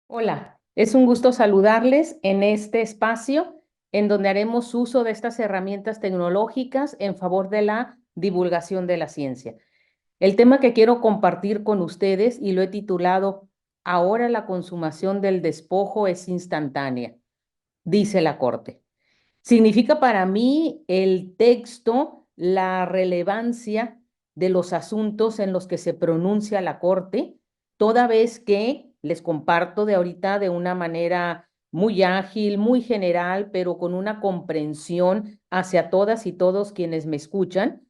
Hola, es un gusto saludarles en este espacio en donde haremos uso de estas herramientas tecnológicas en favor de la divulgación de la ciencia. El tema que quiero compartir con ustedes y lo he titulado Ahora la consumación del despojo es instantánea, dice la Corte. Significa para mí el texto la relevancia de los asuntos en los que se pronuncia la Corte, toda vez que les comparto de ahorita de una manera muy ágil, muy general, pero con una comprensión hacia todas y todos quienes me escuchan,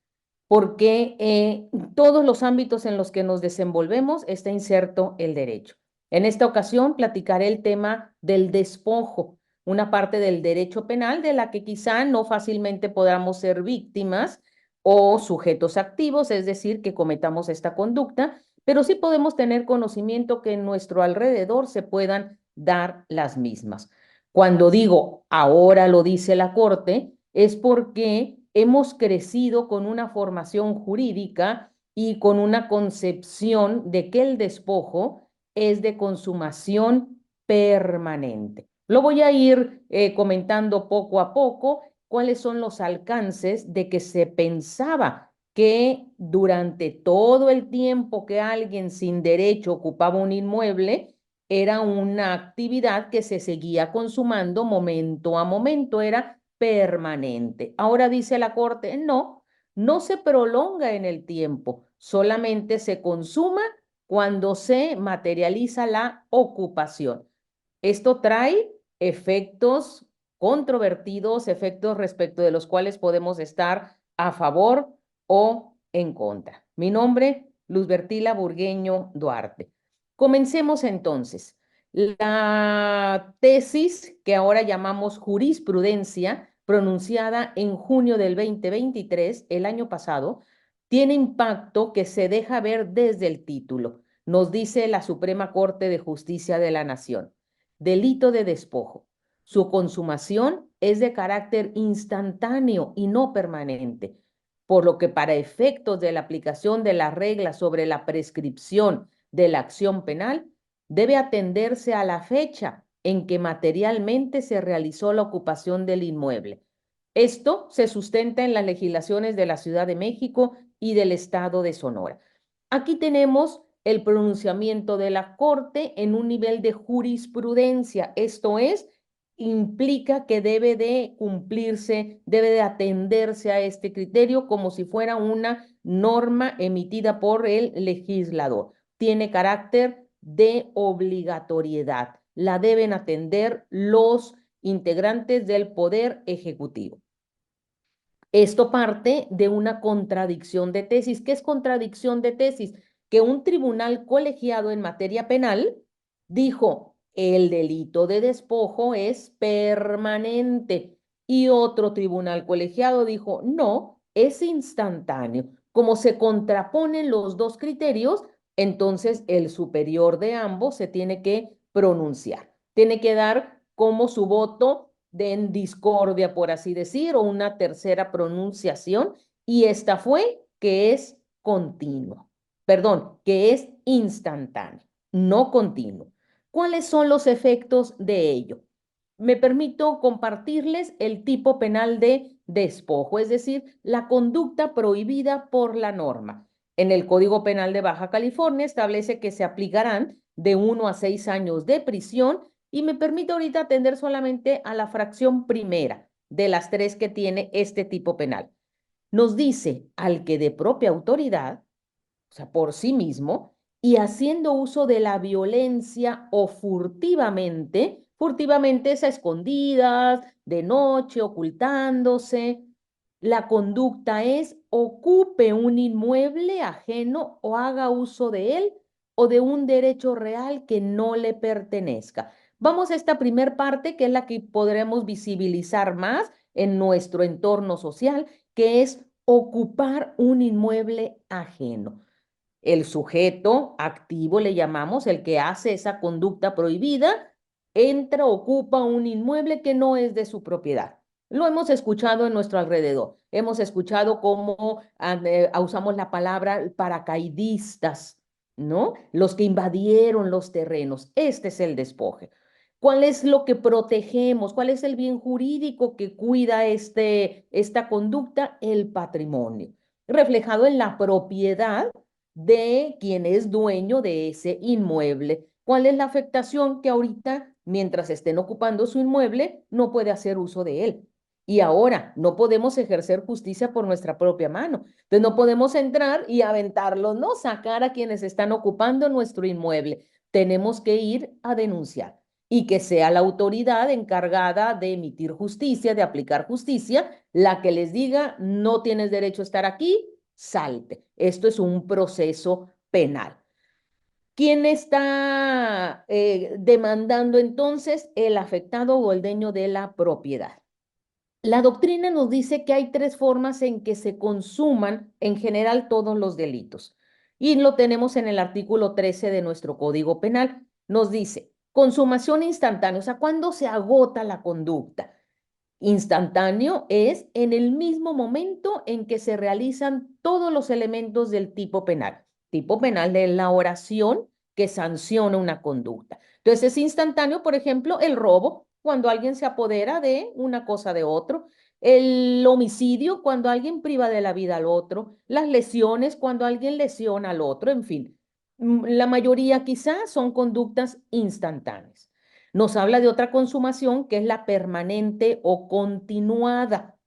porque todos los ámbitos en los que nos desenvolvemos está inserto el derecho. En esta ocasión platicaré el tema del despojo, una parte del derecho penal de la que quizá no fácilmente podamos ser víctimas o sujetos activos, es decir, que cometamos esta conducta, pero sí podemos tener conocimiento que en nuestro alrededor se puedan dar las mismas. Cuando digo ahora lo dice la Corte, es porque hemos crecido con una formación jurídica y con una concepción de que el despojo es de consumación permanente. Lo voy a ir comentando poco a poco cuáles son los alcances de que se pensaba que durante todo el tiempo que alguien sin derecho ocupaba un inmueble, era una actividad que se seguía consumando momento a momento, era permanente. Ahora dice la Corte, no, no se prolonga en el tiempo, solamente se consuma cuando se materializa la ocupación. Esto trae efectos controvertidos, efectos respecto de los cuales podemos estar a favor o en contra. Mi nombre, Luz Bertila Burgueño Duarte. Comencemos entonces. La tesis que ahora llamamos jurisprudencia, pronunciada en junio del 2023, el año pasado, tiene impacto que se deja ver desde el título. Nos dice la Suprema Corte de Justicia de la Nación. Delito de despojo. Su consumación es de carácter instantáneo y no permanente, por lo que para efectos de la aplicación de las reglas sobre la prescripción de la acción penal, debe atenderse a la fecha en que materialmente se realizó la ocupación del inmueble. Esto se sustenta en las legislaciones de la Ciudad de México y del Estado de Sonora. Aquí tenemos el pronunciamiento de la Corte en un nivel de jurisprudencia, esto es, implica que debe de cumplirse, debe de atenderse a este criterio como si fuera una norma emitida por el legislador. Tiene carácter de obligatoriedad. La deben atender los integrantes del Poder Ejecutivo. Esto parte de una contradicción de tesis. ¿Qué es contradicción de tesis? Que un tribunal colegiado en materia penal dijo, el delito de despojo es permanente. Y otro tribunal colegiado dijo, no, es instantáneo. Como se contraponen los dos criterios, entonces el superior de ambos se tiene que pronunciar. Tiene que dar como su voto de en discordia, por así decir, o una tercera pronunciación, y esta fue que es continuo, perdón, que es instantáneo, no continuo. ¿Cuáles son los efectos de ello? Me permito compartirles el tipo penal de despojo, es decir, la conducta prohibida por la norma. En el Código Penal de Baja California establece que se aplicarán de 1 a 6 años de prisión y me permito ahorita atender solamente a la fracción primera de las tres que tiene este tipo penal. Nos dice al que de propia autoridad, o sea, por sí mismo, y haciendo uso de la violencia o furtivamente, furtivamente es a escondidas, de noche, ocultándose. La conducta es ocupe un inmueble ajeno o haga uso de él o de un derecho real que no le pertenezca. Vamos a esta primer parte, que es la que podremos visibilizar más en nuestro entorno social, que es ocupar un inmueble ajeno. El sujeto activo le llamamos, el que hace esa conducta prohibida, entra, ocupa un inmueble que no es de su propiedad. Lo hemos escuchado en nuestro alrededor. Hemos escuchado cómo usamos la palabra paracaidistas. ¿no? Los que invadieron los terrenos. Este es el despojo. ¿Cuál es lo que protegemos? ¿Cuál es el bien jurídico que cuida esta conducta? El patrimonio, reflejado en la propiedad de quien es dueño de ese inmueble. ¿Cuál es la afectación? Que ahorita, mientras estén ocupando su inmueble, no puede hacer uso de él. Y ahora no podemos ejercer justicia por nuestra propia mano. Entonces no podemos entrar y aventarlos, no sacar a quienes están ocupando nuestro inmueble. Tenemos que ir a denunciar y que sea la autoridad encargada de emitir justicia, de aplicar justicia, la que les diga, no tienes derecho a estar aquí, salte. Esto es un proceso penal. ¿Quién está demandando entonces? El afectado o el dueño de la propiedad. La doctrina nos dice que hay tres formas en que se consuman en general todos los delitos. Y lo tenemos en el artículo 13 de nuestro Código Penal. Nos dice, consumación instantánea, o sea, ¿cuándo se agota la conducta? Instantáneo es en el mismo momento en que se realizan todos los elementos del tipo penal. Tipo penal de la oración que sanciona una conducta. Entonces es instantáneo, por ejemplo, el robo, cuando alguien se apodera de una cosa de otro, el homicidio, cuando alguien priva de la vida al otro, las lesiones, cuando alguien lesiona al otro, en fin. La mayoría quizás son conductas instantáneas. Nos habla de otra consumación que es la permanente o continuada.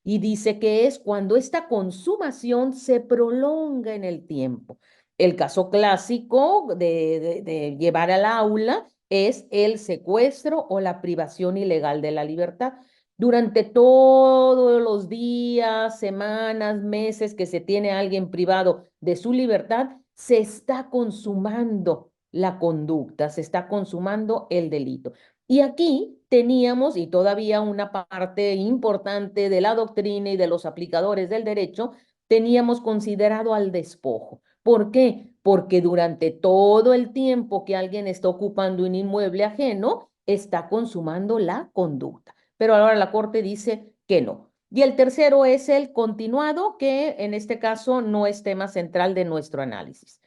Y dice que es cuando esta consumación se prolonga en el tiempo. El caso clásico de llevar al aula es el secuestro o la privación ilegal de la libertad. Durante todos los días, semanas, meses que se tiene a alguien privado de su libertad, se está consumando la conducta, se está consumando el delito. Y aquí teníamos, y todavía una parte importante de la doctrina y de los aplicadores del derecho, teníamos considerado al despojo. ¿Por qué? Porque durante todo el tiempo que alguien está ocupando un inmueble ajeno, está consumando la conducta. Pero ahora la Corte dice que no. Y el tercero es el continuado, que en este caso no es tema central de nuestro análisis.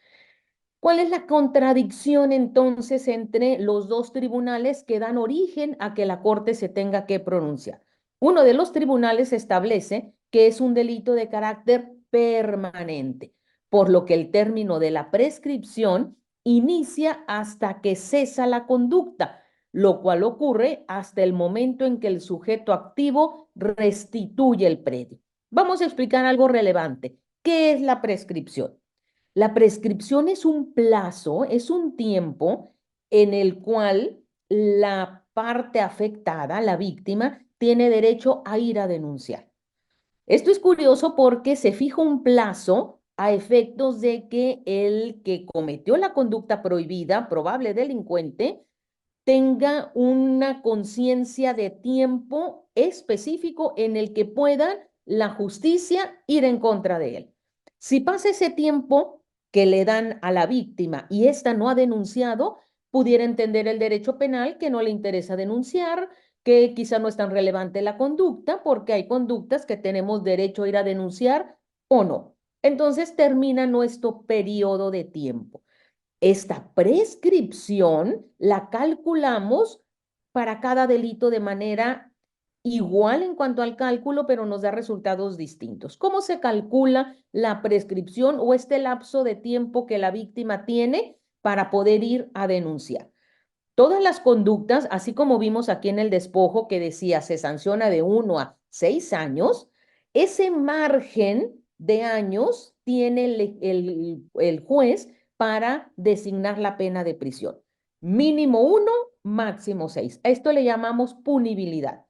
¿Cuál es la contradicción entonces entre los dos tribunales que dan origen a que la Corte se tenga que pronunciar? Uno de los tribunales establece que es un delito de carácter permanente, por lo que el término de la prescripción inicia hasta que cesa la conducta, lo cual ocurre hasta el momento en que el sujeto activo restituye el predio. Vamos a explicar algo relevante. ¿Qué es la prescripción? La prescripción es un plazo, es un tiempo en el cual la parte afectada, la víctima, tiene derecho a ir a denunciar. Esto es curioso porque se fija un plazo a efectos de que el que cometió la conducta prohibida, probable delincuente, tenga una conciencia de tiempo específico en el que pueda la justicia ir en contra de él. Si pasa ese tiempo que le dan a la víctima y ésta no ha denunciado, pudiera entender el derecho penal que no le interesa denunciar, que quizá no es tan relevante la conducta, porque hay conductas que tenemos derecho a ir a denunciar o no. Entonces termina nuestro periodo de tiempo. Esta prescripción la calculamos para cada delito de manera igual en cuanto al cálculo, pero nos da resultados distintos. ¿Cómo se calcula la prescripción o este lapso de tiempo que la víctima tiene para poder ir a denunciar? Todas las conductas, así como vimos aquí en el despojo que decía se sanciona de 1 a 6 años, ese margen de años tiene el juez para designar la pena de prisión. Mínimo 1, máximo 6. A esto le llamamos punibilidad.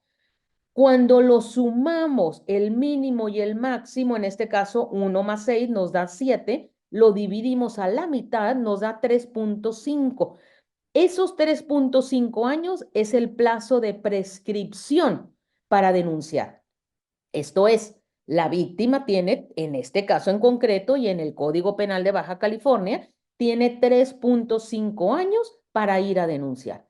Cuando lo sumamos el mínimo y el máximo, en este caso 1 más 6 nos da 7, lo dividimos a la mitad, nos da 3.5. Esos 3.5 años es el plazo de prescripción para denunciar. Esto es, la víctima tiene, en este caso en concreto y en el Código Penal de Baja California, tiene 3.5 años para ir a denunciar.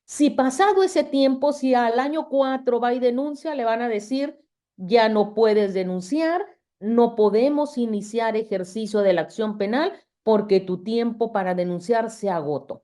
Si pasado ese tiempo, si al año 4 va y denuncia, le van a decir, ya no puedes denunciar, no podemos iniciar ejercicio de la acción penal porque tu tiempo para denunciar se agotó.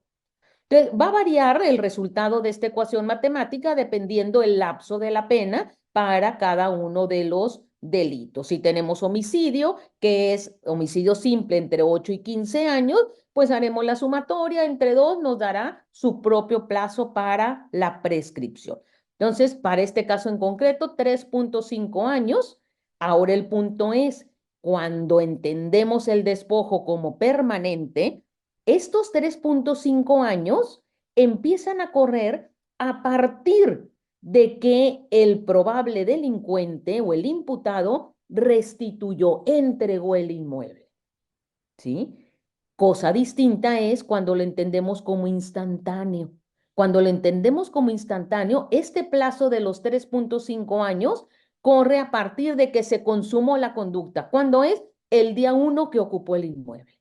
Entonces, va a variar el resultado de esta ecuación matemática dependiendo el lapso de la pena para cada uno de los delitos. Si tenemos homicidio, que es homicidio simple entre 8 y 15 años, pues haremos la sumatoria entre 2, nos dará su propio plazo para la prescripción. Entonces, para este caso en concreto, 3.5 años. Ahora el punto es, cuando entendemos el despojo como permanente, estos 3.5 años empiezan a correr a partir de que el probable delincuente o el imputado restituyó, entregó el inmueble. ¿Sí? Cosa distinta es cuando lo entendemos como instantáneo. Cuando lo entendemos como instantáneo, este plazo de los 3.5 años corre a partir de que se consumó la conducta. ¿Cuándo es? El día 1 que ocupó el inmueble.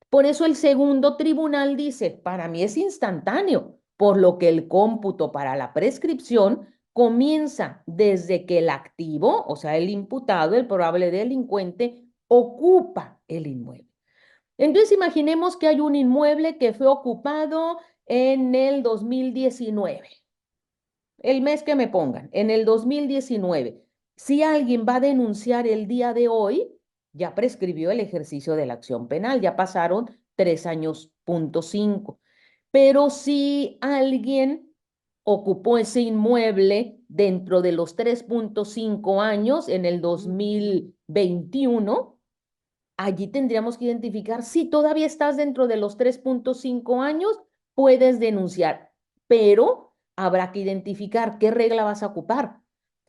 Por eso el segundo tribunal dice, para mí es instantáneo, por lo que el cómputo para la prescripción comienza desde que el activo, o sea, el imputado, el probable delincuente, ocupa el inmueble. Entonces imaginemos que hay un inmueble que fue ocupado en el 2019, el mes que me pongan, en el 2019. Si alguien va a denunciar el día de hoy, ya prescribió el ejercicio de la acción penal, ya pasaron 3 años, 5. Pero si alguien ocupó ese inmueble dentro de los 3.5 años en el 2021, allí tendríamos que identificar si todavía estás dentro de los 3.5 años, puedes denunciar, pero habrá que identificar qué regla vas a ocupar.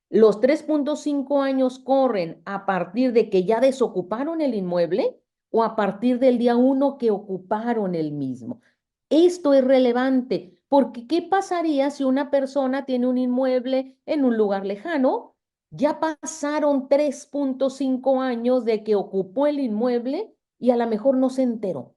Los 3.5 años corren a partir de que ya desocuparon el inmueble o a partir del día 1 que ocuparon el mismo. Esto es relevante porque ¿qué pasaría si una persona tiene un inmueble en un lugar lejano? Ya pasaron 3.5 años de que ocupó el inmueble y a lo mejor no se enteró.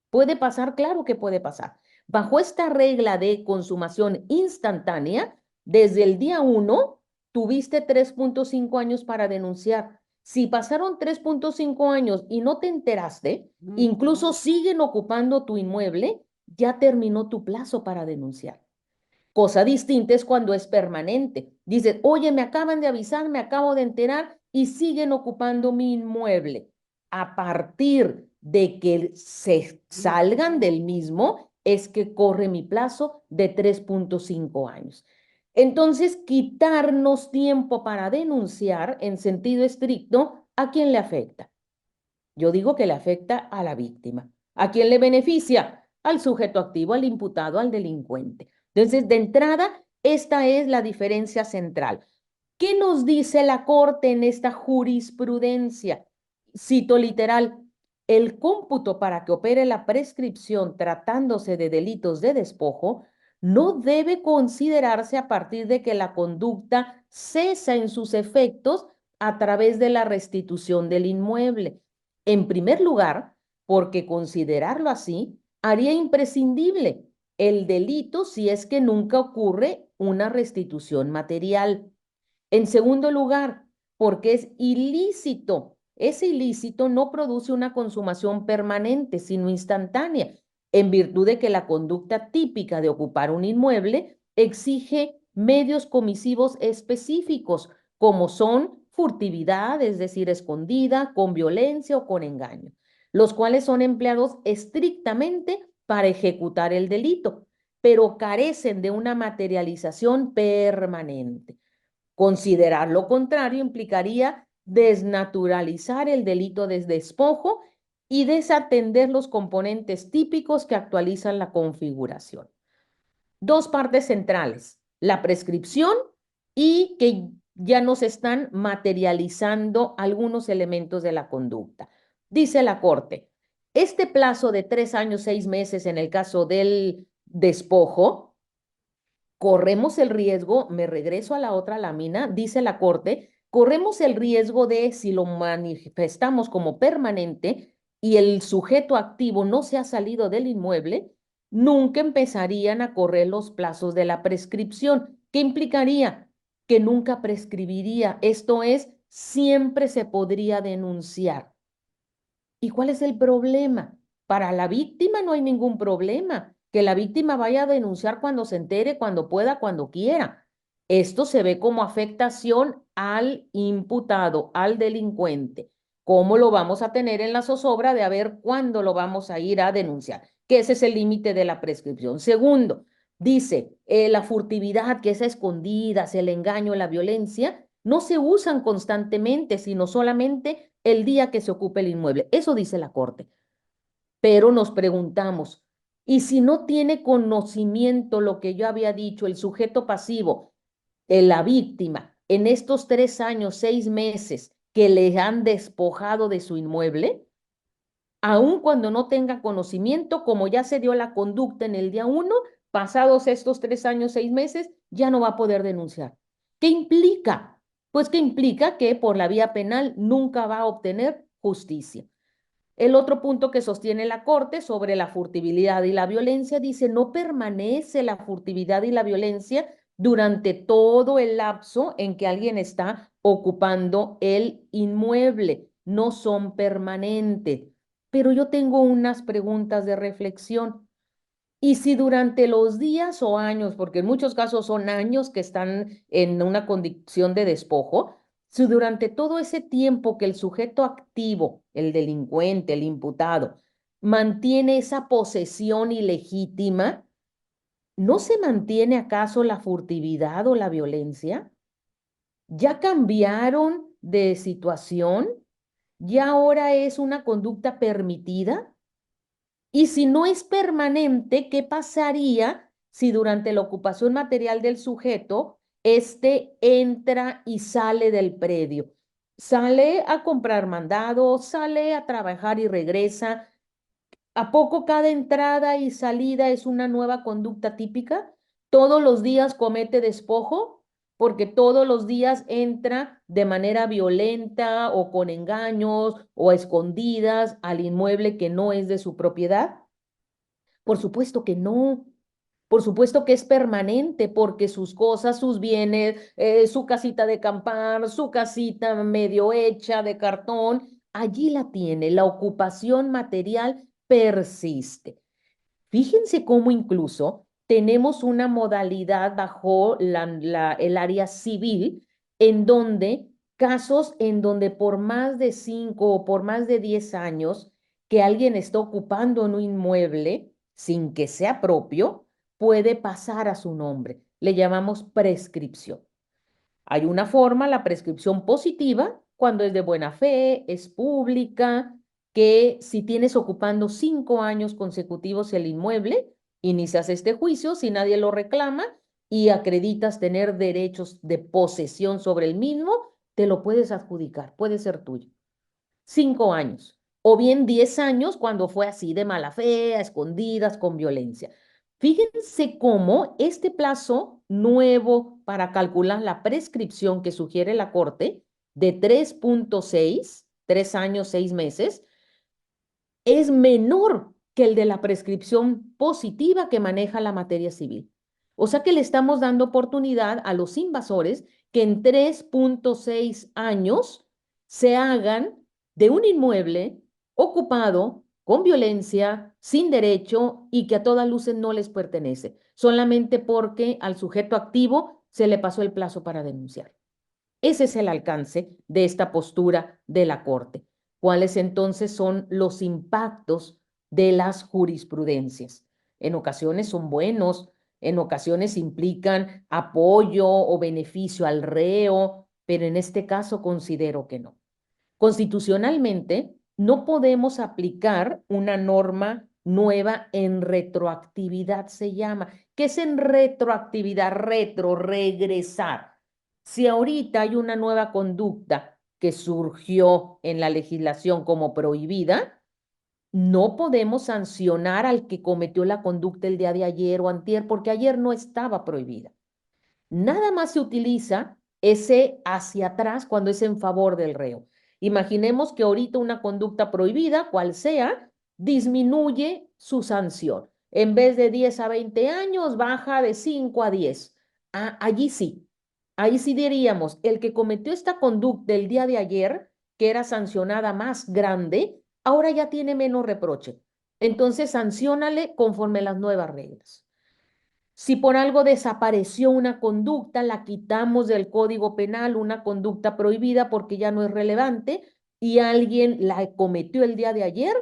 ¿Puede pasar? Claro que puede pasar. Bajo esta regla de consumación instantánea, desde el día 1 tuviste 3.5 años para denunciar. Si pasaron 3.5 años y no te enteraste, incluso siguen ocupando tu inmueble, ya terminó tu plazo para denunciar. Cosa distinta es cuando es permanente. Dices, oye, me acaban de avisar, me acabo de enterar y siguen ocupando mi inmueble. A partir de que se salgan del mismo, es que corre mi plazo de 3.5 años. Entonces, quitarnos tiempo para denunciar en sentido estricto, ¿a quién le afecta? Yo digo que le afecta a la víctima. ¿A quién le beneficia? Al sujeto activo, al imputado, al delincuente. Entonces, de entrada, esta es la diferencia central. ¿Qué nos dice la Corte en esta jurisprudencia? Cito literal, el cómputo para que opere la prescripción tratándose de delitos de despojo no debe considerarse a partir de que la conducta cesa en sus efectos a través de la restitución del inmueble. En primer lugar, porque considerarlo así haría imprescindible el delito si es que nunca ocurre una restitución material. En segundo lugar, porque es ilícito. Ese ilícito no produce una consumación permanente, sino instantánea, en virtud de que la conducta típica de ocupar un inmueble exige medios comisivos específicos, como son furtividad, es decir, escondida, con violencia o con engaño, los cuales son empleados estrictamente para ejecutar el delito, pero carecen de una materialización permanente. Considerar lo contrario implicaría desnaturalizar el delito de despojo y desatender los componentes típicos que actualizan la configuración. Dos partes centrales, la prescripción y que ya nos están materializando algunos elementos de la conducta. Dice la Corte, este plazo de 3 años, 6 meses en el caso del despojo, corremos el riesgo, me regreso a la otra lámina, dice la Corte, corremos el riesgo de, si lo manifestamos como permanente y el sujeto activo no se ha salido del inmueble, nunca empezarían a correr los plazos de la prescripción. ¿Qué implicaría? Que nunca prescribiría. Esto es, siempre se podría denunciar. ¿Y cuál es el problema? Para la víctima no hay ningún problema. Que la víctima vaya a denunciar cuando se entere, cuando pueda, cuando quiera. Esto se ve como afectación al imputado, al delincuente. ¿Cómo lo vamos a tener en la zozobra de a ver cuándo lo vamos a ir a denunciar? Que ese es el límite de la prescripción. Segundo, dice, la furtividad, que es a escondidas, el engaño, la violencia, no se usan constantemente, sino solamente el día que se ocupe el inmueble. Eso dice la Corte. Pero nos preguntamos, ¿y si no tiene conocimiento lo que yo había dicho, el sujeto pasivo, la víctima, en estos 3 años, 6 meses que le han despojado de su inmueble? Aun cuando no tenga conocimiento, como ya se dio la conducta en el día 1, pasados estos 3 años, 6 meses, ya no va a poder denunciar. ¿Qué implica? Pues que implica que por la vía penal nunca va a obtener justicia. El otro punto que sostiene la Corte sobre la furtividad y la violencia dice, no permanece la furtividad y la violencia durante todo el lapso en que alguien está ocupando el inmueble, no son permanentes. Pero yo tengo unas preguntas de reflexión. ¿Y si durante los días o años, porque en muchos casos son años que están en una condición de despojo, si durante todo ese tiempo que el sujeto activo, el delincuente, el imputado, mantiene esa posesión ilegítima, ¿no se mantiene acaso la furtividad o la violencia? ¿Ya cambiaron de situación? ¿Ya ahora es una conducta permitida? Y si no es permanente, ¿qué pasaría si durante la ocupación material del sujeto, éste entra y sale del predio? Sale a comprar mandado, sale a trabajar y regresa. ¿A poco cada entrada y salida es una nueva conducta típica? ¿Todos los días comete despojo? Porque todos los días entra de manera violenta o con engaños o a escondidas al inmueble que no es de su propiedad. Por supuesto que no. Por supuesto que es permanente porque sus cosas, sus bienes, su casita de campar, su casita medio hecha de cartón, allí la tiene. La ocupación material persiste. Fíjense cómo incluso tenemos una modalidad bajo el área civil en donde casos en donde por más de 5 o por más de 10 años que alguien está ocupando en un inmueble sin que sea propio, puede pasar a su nombre. Le llamamos prescripción. Hay una forma, la prescripción positiva, cuando es de buena fe, es pública, que si tienes ocupando 5 años consecutivos el inmueble, inicias este juicio si nadie lo reclama y acreditas tener derechos de posesión sobre el mismo, te lo puedes adjudicar, puede ser tuyo. 5 años. O bien 10 años cuando fue así de mala fe, a escondidas, con violencia. Fíjense cómo este plazo nuevo para calcular la prescripción que sugiere la Corte de 3.6, 3 años, 6 meses, es menor que el de la prescripción positiva que maneja la materia civil. O sea que le estamos dando oportunidad a los invasores que en 3.6 años se hagan de un inmueble ocupado con violencia, sin derecho y que a todas luces no les pertenece, solamente porque al sujeto activo se le pasó el plazo para denunciar. Ese es el alcance de esta postura de la Corte. ¿Cuáles entonces son los impactos de las jurisprudencias? En ocasiones son buenos, en ocasiones implican apoyo o beneficio al reo, pero en este caso considero que no. Constitucionalmente, no podemos aplicar una norma nueva en retroactividad, se llama. ¿Qué es en retroactividad? Regresar. Si ahorita hay una nueva conducta que surgió en la legislación como prohibida, no podemos sancionar al que cometió la conducta el día de ayer o antier, porque ayer no estaba prohibida. Nada más se utiliza ese hacia atrás cuando es en favor del reo. Imaginemos que ahorita una conducta prohibida, cual sea, disminuye su sanción. En vez de 10 a 20 años, baja de 5 a 10. Ah, allí sí. Ahí sí diríamos, el que cometió esta conducta el día de ayer, que era sancionada más grande, ahora ya tiene menos reproche. Entonces, sanciónale conforme las nuevas reglas. Si por algo desapareció una conducta, la quitamos del Código Penal, una conducta prohibida porque ya no es relevante y alguien la cometió el día de ayer,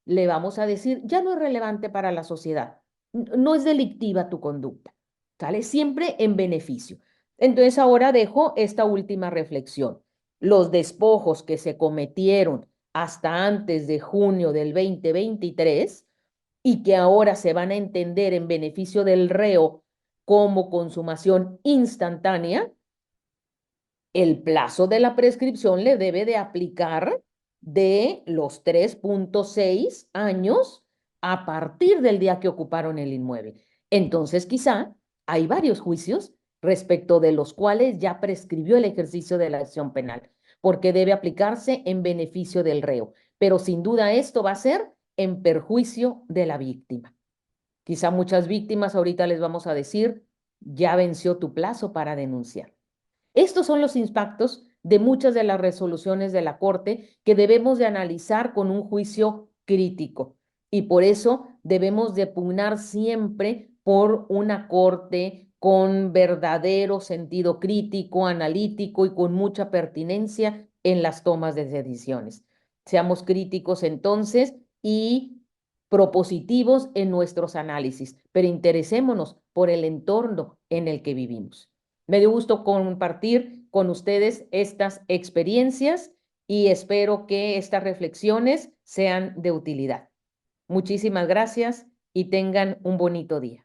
le vamos a decir, ya no es relevante para la sociedad. No es delictiva tu conducta. ¿Sale? Siempre en beneficio. Entonces ahora dejo esta última reflexión. Los despojos que se cometieron hasta antes de junio del 2023 y que ahora se van a entender en beneficio del reo como consumación instantánea, el plazo de la prescripción le debe de aplicar de los 3.6 años a partir del día que ocuparon el inmueble. Entonces, quizá hay varios juicios respecto de los cuales ya prescribió el ejercicio de la acción penal, porque debe aplicarse en beneficio del reo. Pero sin duda esto va a ser en perjuicio de la víctima. Quizá muchas víctimas ahorita les vamos a decir, ya venció tu plazo para denunciar. Estos son los impactos de muchas de las resoluciones de la Corte que debemos de analizar con un juicio crítico. Y por eso debemos de pugnar siempre por una Corte con verdadero sentido crítico, analítico y con mucha pertinencia en las tomas de decisiones. Seamos críticos entonces y propositivos en nuestros análisis, pero interesémonos por el entorno en el que vivimos. Me dio gusto compartir con ustedes estas experiencias y espero que estas reflexiones sean de utilidad. Muchísimas gracias y tengan un bonito día.